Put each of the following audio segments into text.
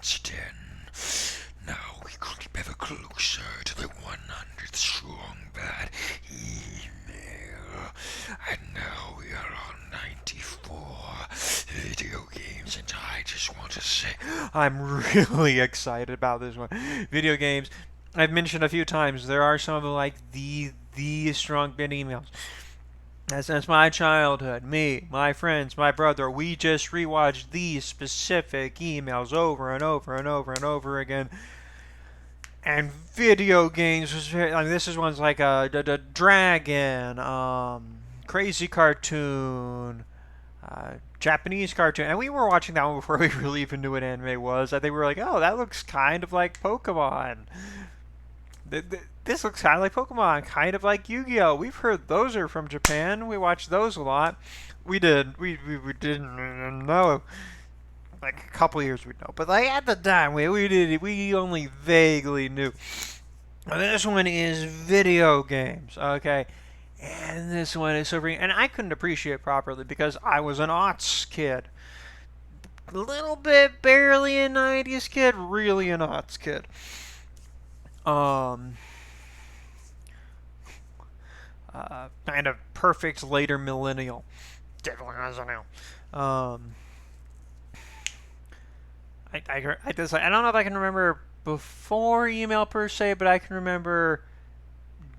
Tyrant-Den. Now we creep ever closer to the 100th strong bad email. And now we are on 94 video games, and I just want to say I'm really excited about this one. Video games, I've mentioned a few times, there are some of the strong bad emails. Since my childhood, me, my friends, my brother, we just rewatched these specific emails over and over and over and over again. And video games was very, like, this is ones like the Dragon, Crazy Cartoon, Japanese cartoon, and we were watching that one before we really even knew what anime was. I think we were like, oh, that looks kind of like Pokemon. This looks kind of like Pokemon, kind of like Yu-Gi-Oh! We've heard those are from Japan. We watched those a lot. We did. We didn't know. Like a couple years we'd know, but like at the time we only vaguely knew. This one is video games, okay, and this one is so free, and I couldn't appreciate it properly because I was an aughts kid, a little bit barely a 90s kid, really an aughts kid. Kind of perfect later millennial. Definitely as I know. I don't know if I can remember before email per se, but I can remember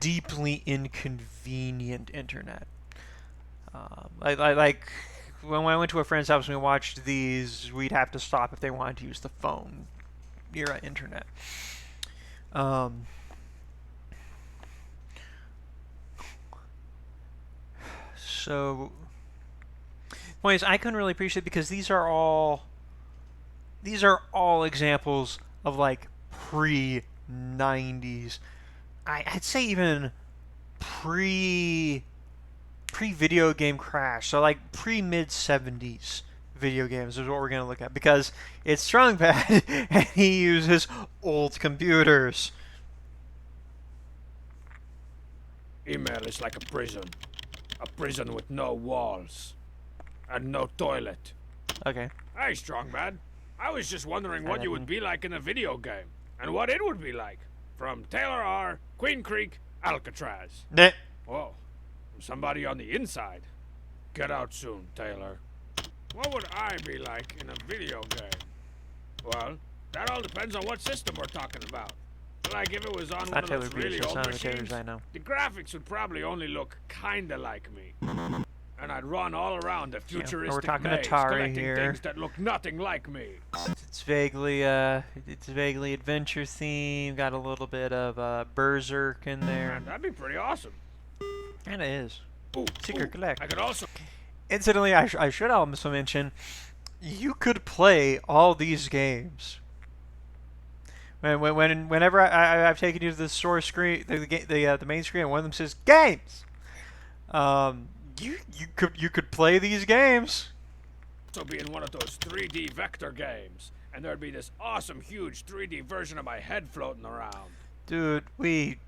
deeply inconvenient internet. Like when I went to a friend's house and we watched these, we'd have to stop if they wanted to use the phone era internet. So, the point is, I couldn't really appreciate it because these are all examples of like pre-90s. I'd say even pre-video game crash. So like pre-mid 70s video games is what we're gonna look at because it's Strong Bad and he uses old computers. Email is like a prison with no walls and no toilet. Okay. Hey, Strong Bad. I was just wondering what you would be like in a video game, and what it would be like. From Taylor R., Queen Creek, Alcatraz. Nah. Whoa, from somebody on the inside. Get out soon, Taylor. What would I be like in a video game? Well, that all depends on what system we're talking about. Like if it was on one of those really old machines, the graphics would probably only look kinda like me. And I'd run all around a futuristic maze, collecting things that look nothing like me. It's vaguely adventure themed. Got a little bit of Berserk in there. Man, that'd be pretty awesome. And it is. Secret Collect. I could also. Incidentally, I should also mention, you could play all these games. Whenever I've taken you to the source screen, the main screen, and one of them says games. You could play these games. So be in one of those 3D vector games, and there'd be this awesome, huge 3D version of my head floating around. Dude, we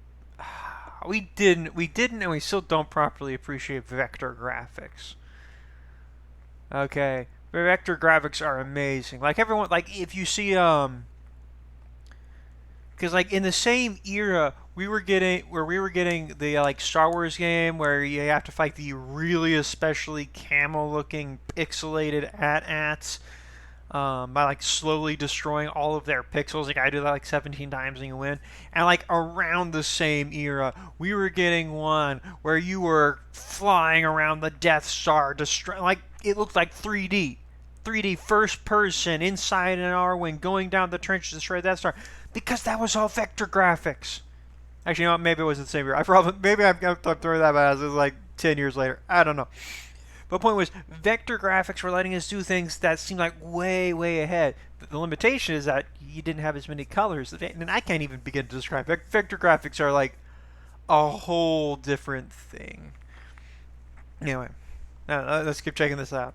didn't, and we still don't properly appreciate vector graphics. Okay, vector graphics are amazing. Like everyone, like if you see because like in the same era, we were getting the like Star Wars game where you have to fight the really especially camel-looking pixelated AT-ATs by like slowly destroying all of their pixels. Like I do that like 17 times and you win. And like around the same era, we were getting one where you were flying around the Death Star, like it looked like 3D first person inside an R-wing going down the trench to destroy the Death Star. Because that was all vector graphics. Actually, you know what? Maybe it was the same year. Maybe I'm throwing that out as it was like 10 years later. I don't know. But the point was, vector graphics were letting us do things that seemed like way, way ahead. But the limitation is that you didn't have as many colors. And I can't even begin to describe. Vector graphics are like a whole different thing. Anyway, let's keep checking this out.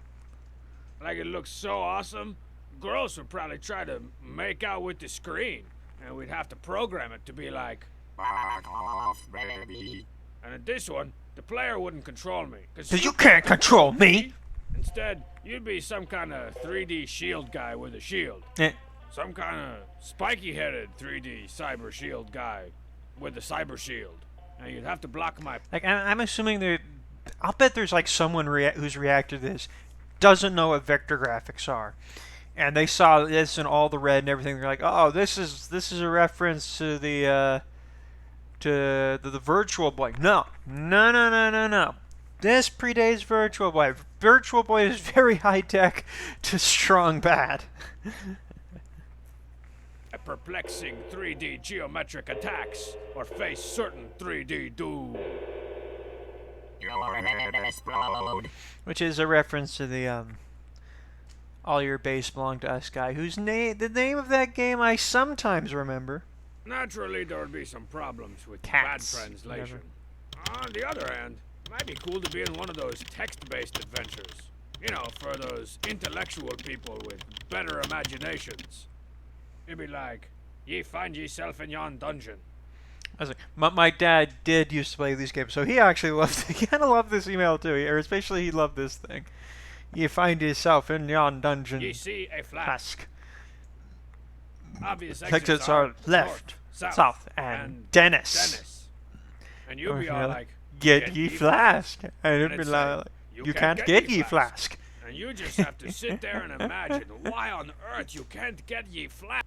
Like it looks so awesome, girls would probably try to make out with the screen. And we'd have to program it to be like, back off, baby. And in this one, the player wouldn't control me. Because you can't control me! Instead, you'd be some kind of 3D shield guy with a shield. Some kind of spiky-headed 3D cyber shield guy with the cyber shield. And you'd have to block my... Like, I'm assuming that... I'll bet there's, like, someone who's reacted to this doesn't know what vector graphics are. And they saw this and all the red and everything. They're like, oh, this is a reference to the Virtual Boy. No. This predates Virtual Boy. Virtual Boy is very high-tech to strong bad. perplexing 3D geometric attacks or face certain 3D doom. Which is a reference to the All Your Base Belong to Us guy, whose name, the name of that game I sometimes remember. Naturally, there would be some problems with Cats. bad translation. On the other hand, it might be cool to be in one of those text-based adventures. You know, for those intellectual people with better imaginations. It'd be like, ye find yourself in yon dungeon. I was like, my dad did used to play these games, so he actually loved it. He kind of loved this email too, or especially he loved this thing. You find yourself in yon dungeon. Ye see a flask. Obvious Exits are left, north, south, and Dennis. And you'd be all like, get ye flask. And it'd be like, you can't get ye flask. And you just have to sit there and imagine why on earth you can't get ye flask.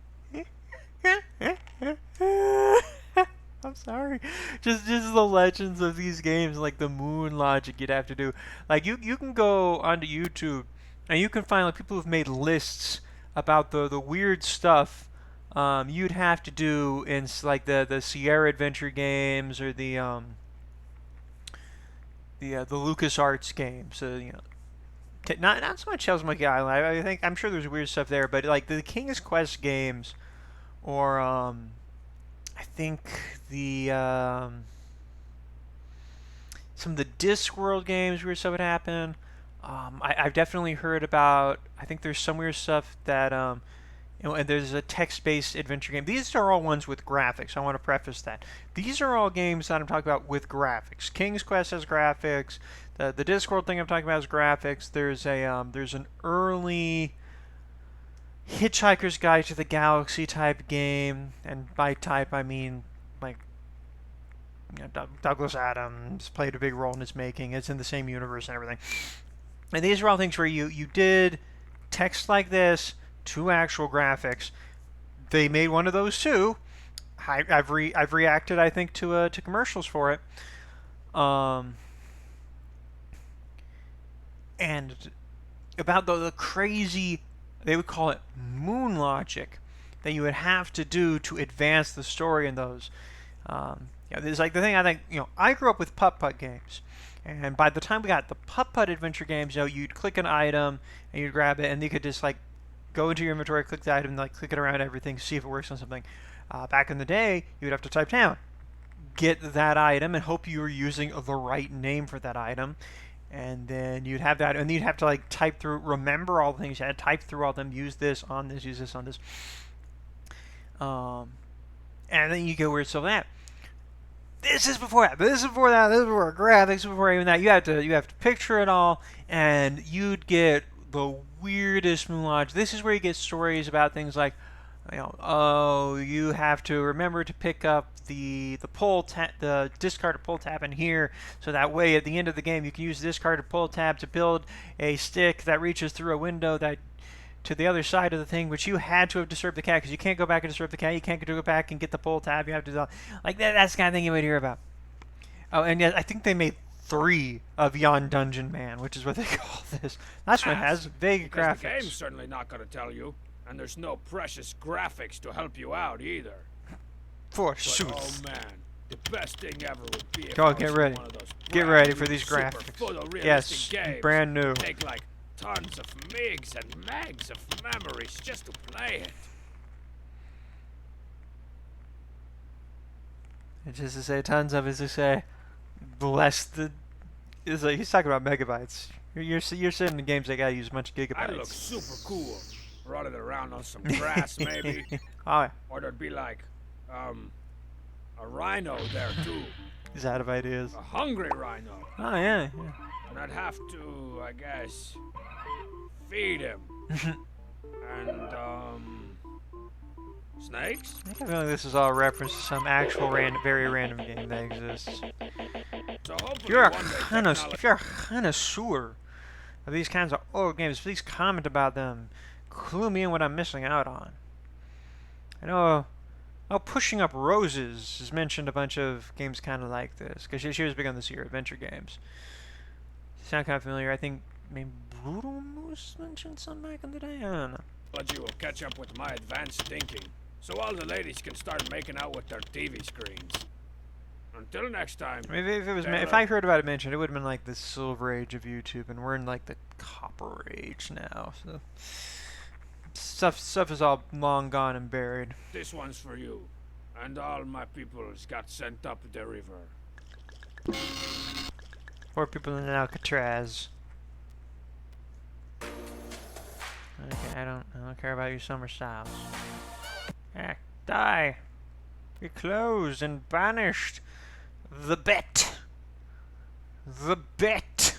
I'm sorry. Just the legends of these games, like the moon logic you'd have to do. Like you can go onto YouTube and you can find like people who've made lists about the weird stuff you'd have to do in like the Sierra Adventure games or the LucasArts games. You know, not so much Hell's Monkey Island. I'm sure there's weird stuff there, but like the King's Quest games, or I think the some of the Discworld games, weird stuff would happen. I've definitely heard about. I think there's some weird stuff that you know, and there's a text-based adventure game. These are all ones with graphics. I want to preface that. These are all games that I'm talking about with graphics. King's Quest has graphics. The Discworld thing I'm talking about has graphics. There's an early Hitchhiker's Guide to the Galaxy type game, and by type I mean like, you know, Douglas Adams played a big role in its making. It's in the same universe and everything. And these are all things where you did text like this to actual graphics. They made one of those too. I've reacted, I think, to commercials for it. And about the crazy, they would call it moon logic, that you would have to do to advance the story in those. You know, there's like the thing I think, you know, I grew up with putt-putt games. And by the time we got the putt-putt adventure games, you know, you'd click an item and you'd grab it and you could just like go into your inventory, click the item, and like click it around everything, see if it works on something. Back in the day, you would have to type down, get that item, and hope you were using the right name for that item. And then you'd have that, and you'd have to like type through, remember all the things you had, type through all of them, use this on this, use this on this. And then you go where it's so that. This is before that. This is before that. This is before graphics. Before even that, you have to picture it all, and you'd get the weirdest moon logic. This is where you get stories about things like, you know, oh, you have to remember to pick up the discarded pull tab in here, so that way at the end of the game you can use the discarded pull tab to build a stick that reaches through a window that to the other side of the thing, which you had to have disturbed the cat, because you can't go back and disturb the cat. You can't go back and get the pull tab. You have to do like that. That's the kind of thing you would hear about. Oh, and yet I think they made 3 of Yon Dungeon Man, which is what they call this. That's what has vague graphics. The game's certainly not going to tell you, and there's no precious graphics to help you out either. Forsooth. Oh man, the best thing ever would be if get ready. Get ready for these graphics. Yes, games. Brand new. Take like tons of MIGs and megs of memories just to play it. It's just to say tons of, is to say less than. Is like he's talking about megabytes. You're sitting in games that gotta use a bunch of gigabytes. I look super cool, running around on some grass maybe. Oh, yeah. Or there'd be like, a rhino there too. He's out of ideas. A hungry rhino. Oh yeah. And I'd have to, I guess, feed him. And Snakes? I feel like this is all a reference to some actual very random game that exists. So hopefully If you're a one day connoisseur of these kinds of old games, please comment about them. Clue me in what I'm missing out on. I know Pushing Up Roses has mentioned a bunch of games kind of like this, because she was big on this year, adventure games. Sound kind of familiar? I think maybe Brutal Moose mentioned some back in the day? I don't know. technology will catch up with my advanced thinking, so all the ladies can start making out with their TV screens. Until next time. I mean, if I heard about it mentioned, it would have been like the Silver Age of YouTube, and we're in like the Copper Age now. So stuff is all long gone and buried. This one's for you, and all my peoples got sent up the river. Poor people in Alcatraz. Okay, I don't care about your summer styles. Die! Be closed and banished. The bet. The bet.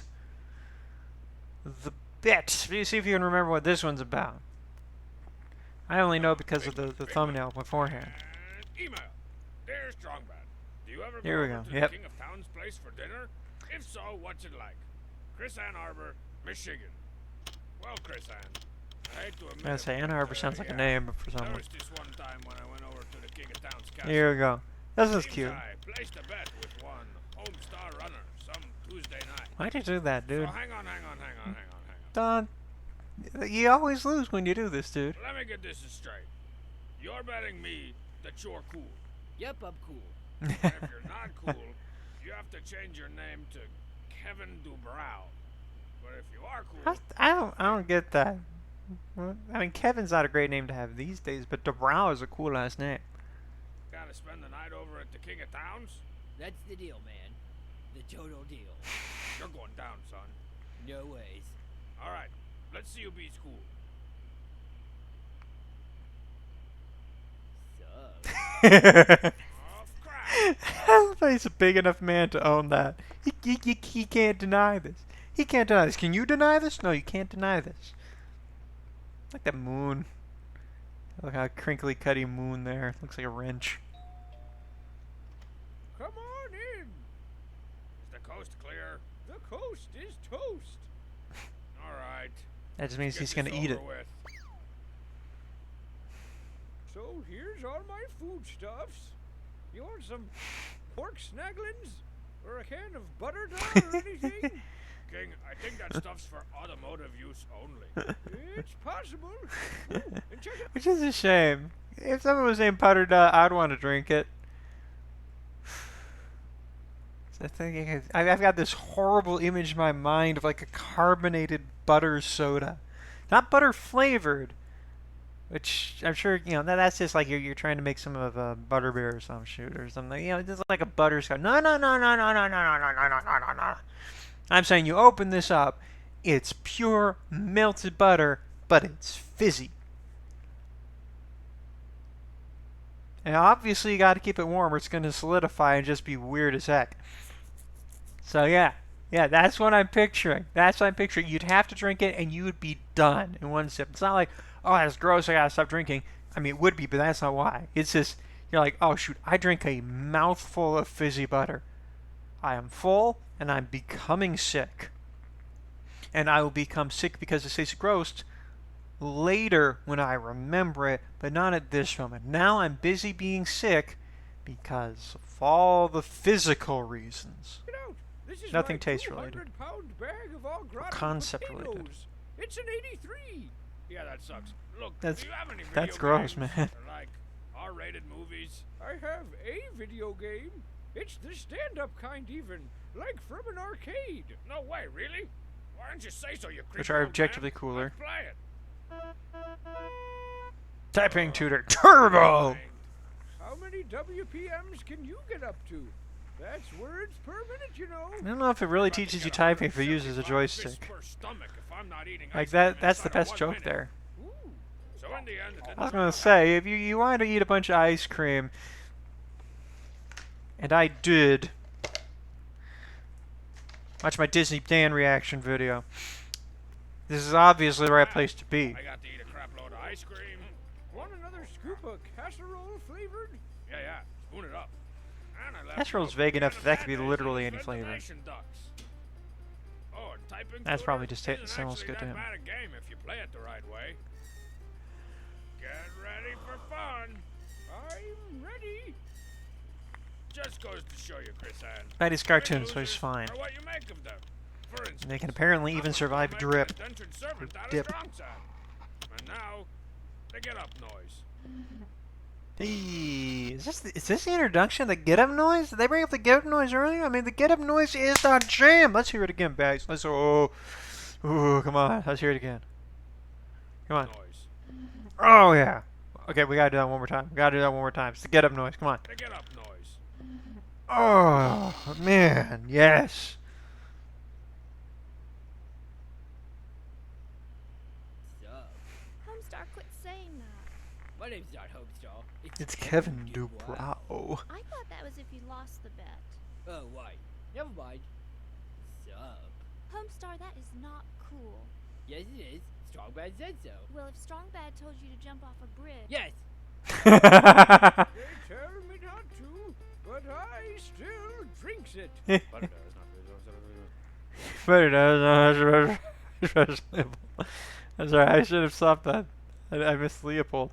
The bet. See if you can remember what this one's about. I only know because of the thumbnail beforehand. Email. Dear Strongbad, do you ever Here we go go. over to Yep. the King of Town's place for dinner? If so, what's it like? Chris Ann Arbor, Michigan. Well, Chris Ann, I hate to admit I say Ann Arbor sounds like a name for There someone. was this one time when I went over to the King of Town's castle. Here we go. This is Seems cute. I placed a bet with one Homestar runner some Tuesday night. Why'd you do that, dude? So hang on. Don, you always lose when you do this, dude. Let me get this straight. You're betting me that you're cool. Yep, I'm cool. And if you're not cool, you have to change your name to Kevin Dubrow. But if you are cool, I don't get that. Well, I mean, Kevin's not a great name to have these days, but DeBrow is a cool ass name. gotta spend the night over at the King of Towns. That's the deal, man. The total deal. You're going down, son. No ways. All right, let's see you be cool. So, Oh, crap! I love how he's a big enough man to own that. He can't deny this. He can't deny this. Can you deny this? No, you can't deny this. Like that moon. Look how crinkly cutty moon there. Looks like a wrench. Come on in. Is the coast clear? the coast is toast. All right. That just means Get he's gonna this eat over it. with. So here's all my foodstuffs. You want some pork snagglins? Or a can of butter down or anything? King, I think that stuff's for automotive use only. It's possible. Ooh, and check it. Which is a shame. If someone was named Putter Duh, I'd want to drink it. So I've got this horrible image in my mind of like a carbonated butter soda. Not butter flavored. Which I'm sure, that's just like you're trying to make some of a butterbeer or some shit or something. Just like a butterscotch. No. I'm saying you open this up, it's pure melted butter, but it's fizzy. And obviously you got to keep it warm or it's going to solidify and just be weird as heck. So yeah, that's what I'm picturing. You'd have to drink it and you would be done in one sip. It's not like, oh, that's gross, I got to stop drinking. I mean, it would be, but that's not why. It's just, you're like, oh shoot, I drink a mouthful of fizzy butter. I am full and I'm becoming sick. And I will become sick because it tastes gross later when I remember it, but not at this moment. Now I'm busy being sick because of all the physical reasons. Get out. This is Nothing my taste related. 200-pound bag of all gratin Concept potatoes. related. It's an 83. Yeah, that sucks. Look, That's- do you have any video that's gross, games? man. Or like R-rated movies? I have a video game. It's the stand-up kind even, like from an arcade. No way, really? Why didn't you say so, you creepy Which are old objectively man? cooler. Let's play it. Typing tutor turbo. How many WPMs can you get up to? That's words per minute, you know. I don't know if it really About to teaches get you typing if it 175 uses a fists joystick. per stomach if I'm not eating Like ice cream that's the inside of best 1 joke minute. there. Ooh. So in the end, it didn't I was work gonna out. say, if you wanted to eat a bunch of ice cream, and I did, watch my Disney Dan reaction video. This is obviously the right place to be. I got to eat a crap load of ice cream, Want another scoop of casserole flavored? Yeah, spoon it up. And I left Casserole's you a vague can enough of that that could be mayonnaise literally and any flavor. ventilation ducts. Oh, and typing That's tutor probably just isn't sounds actually good to that him. bad a game if you play it the right way. Get ready for fun. I'm ready. Just goes to show you, Chris Ann. That is Big cartoons, so he's losers fine. are what you make of them. For instance, And they can apparently even survive make drip. an indentured servant out of Dip. strong side. And now, the get up noise. Hey, is this the introduction? The get up noise? Did they bring up the get up noise earlier? I mean, the get up noise is the jam. Let's hear it again, guys. Let's ooh, come on. Let's hear it again. Come on. Noise. Oh yeah. Okay, we gotta do that one more time. We gotta do that one more time. It's the get up noise. Come on. The get up noise. Oh man, yes. Homestar, quit saying that. My name's not Homestar. It's Kevin Dubrow. I thought that was if you lost the bet. Oh, why? Never mind. Sup? Homestar, that is not cool. Yes, it is. Strongbad said so. Well, if Strongbad told you to jump off a bridge. Yes. They tell me not to, but I still drinks it. But it does not. But it does. That's right. I should have stopped that. I missed Leopold.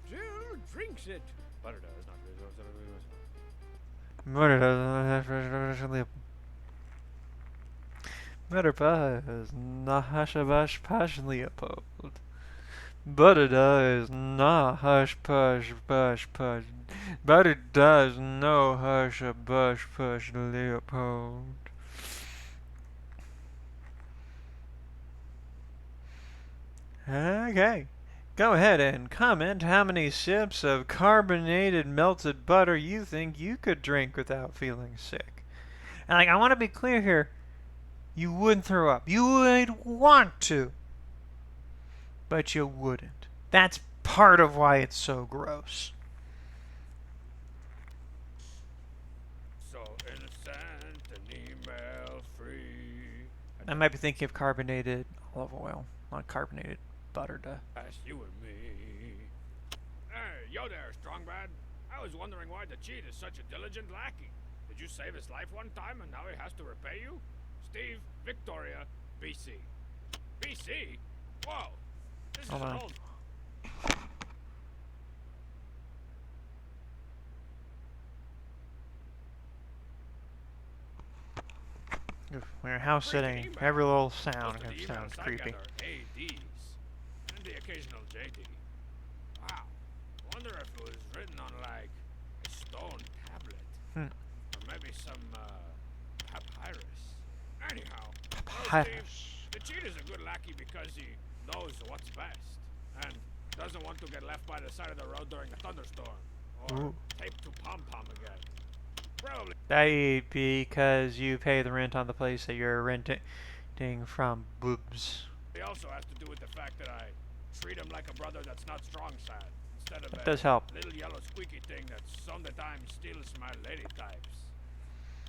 Still drinks it. But it does not. But it does. Leopold. Better buzz, nah hush a bush push Leopold. But it does not hush push bush push. But it does no hush a bush push Leopold. Okay. Go ahead and comment how many sips of carbonated melted butter you think you could drink without feeling sick. And I want to be clear here. You wouldn't throw up. You would want to, but you wouldn't. That's part of why it's so gross. So innocent and email free. I might be thinking of carbonated olive oil, not carbonated butter. Duh. That's you and me. Hey, yo there, Strongbad. I was wondering why the cheat is such a diligent lackey. Did you save his life one time and now he has to repay you? Steve, Victoria, BC. BC? Whoa. This Hold is on. an old... When you're house sitting, every little sound sounds creepy. ADs. And the occasional JD. Wow. Wonder if it was written on, like, a stone tablet. Or maybe some, papyrus. Anyhow. well, Steve, the cheat is a good lackey because he knows what's best. And doesn't want to get left by the side of the road during a thunderstorm. Or Ooh. taped to pom-pom again. Probably. That because you pay the rent on the place that you're renting from boobs. It also has to do with the fact that I treat him like a brother that's not strong side, instead of That a does help. little yellow squeaky thing that sometimes steals my lady types.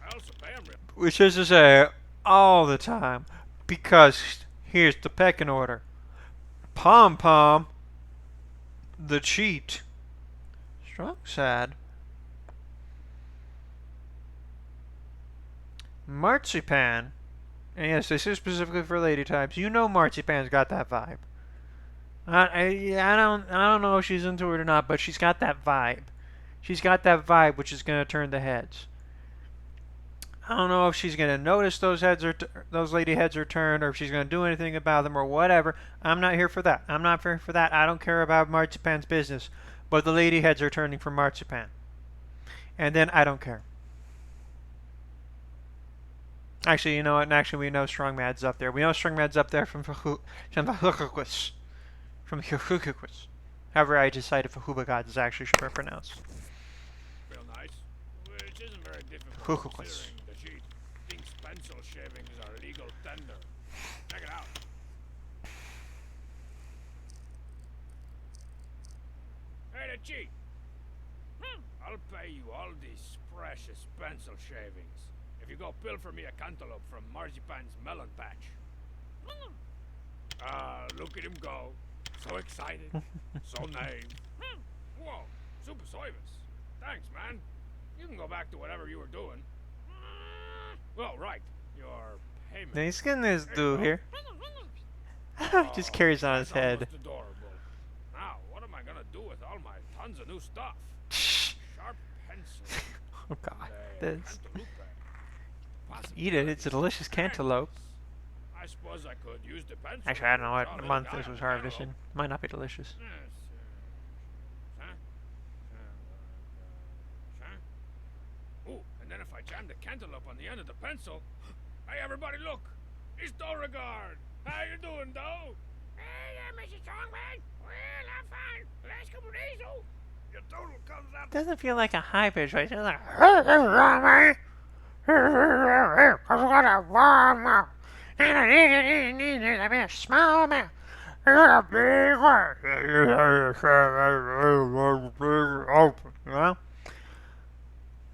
I also pay him real. Which is to say, all the time. Because here's the pecking order. Pom Pom, the cheat, strong sad, Marzipan, and yes, this is specifically for lady types. You know Marzipan's got that vibe. I don't know if she's into it or not, but she's got that vibe. She's got that vibe which is gonna turn the heads. I don't know if she's gonna notice those lady heads are turned, or if she's gonna do anything about them, or whatever. I'm not here for that. I'm not here for that. I don't care about Marzipan's business, but the lady heads are turning for Marzipan, and then I don't care. Actually, you know what? And actually, we know Strongmad's up there. We know Strongmad's up there from Fahukakwis. From Fahukakwis. However, I decided Fahuba is actually should be pronounced. Real nice. Which isn't very difficult Fahukakwis. considering the cheat thinks pencil shavings are legal tender. Check it out. Hey, the cheat. I'll pay you all these precious pencil shavings if you go pilfer me a cantaloupe from Marzipan's melon patch. Look at him go. So excited. So naive. Whoa, super service. Thanks, man. You can go back to whatever you were doing. Well, right. Your payment. Now he's getting this There you dude go. here. Just carries on his That's head. almost adorable. Now, what am I gonna do with all my tons of new stuff? Sharp pencil. Oh god, and this. cantaloupe. Possibly Eat it. It's a delicious cantaloupe. I suppose I could use the pencil. Actually, I don't know to draw what a month little this guy was on the harvested. cantaloupe. Might not be delicious. Yes, ooh, and then if I jam the cantaloupe on the end of the pencil, hey everybody, look, it's Beauregard. How you doing, Doe? Hey there, Mr. Strongman. Well, I'm fine. Last couple days, oh, your total comes out. Doesn't feel like a high pitch voice. It's like. Small amount. A big one. Well,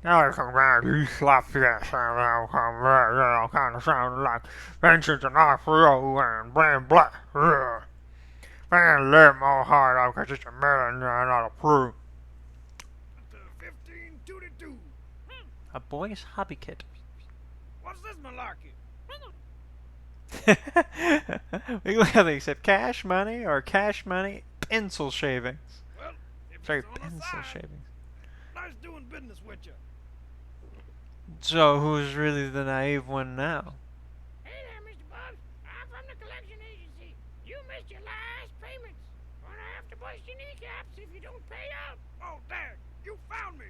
now I come back, you slap that sound out, come back, yeah, kind of sound like Vincent and Alfredo and Blam Black. Man, let my heart out, cause it's a melon, not a fruit. 15-2. A boy's hobby kit. What's this malarkey? We look at except cash money or cash money pencil shavings. Well, if Sorry, it's on the pencil side, shavings. nice doing business with you. So who's really the naive one now? Hey there, Mr. Bubs. I'm from the collection agency. You missed your last payments. Gonna have to bust your kneecaps if you don't pay up. Oh, dang. You found me.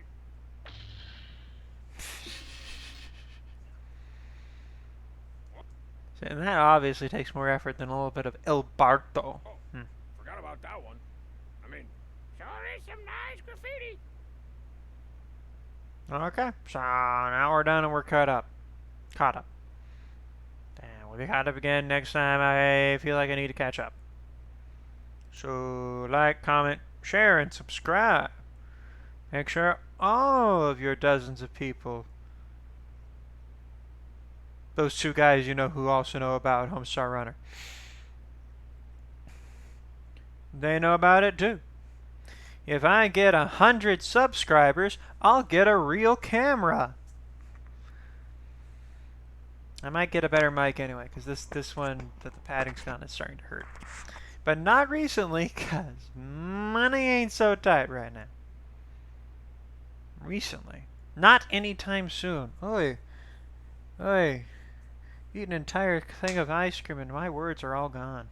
And that obviously takes more effort than a little bit of El Barto. Oh, forgot about that one. I mean, sure is some nice graffiti. Okay, so now we're done and we're caught up. And we'll be caught up again next time I feel like I need to catch up. So like, comment, share, and subscribe. Make sure all of your dozens of people, those two guys you know who also know about Homestar Runner, they know about it too. If I get 100 subscribers, I'll get a real camera. I might get a better mic anyway, because this one that the padding's gone is starting to hurt. But not recently, because money ain't so tight right now. Recently. Not anytime soon. Oi. Eat an entire thing of ice cream and my words are all gone.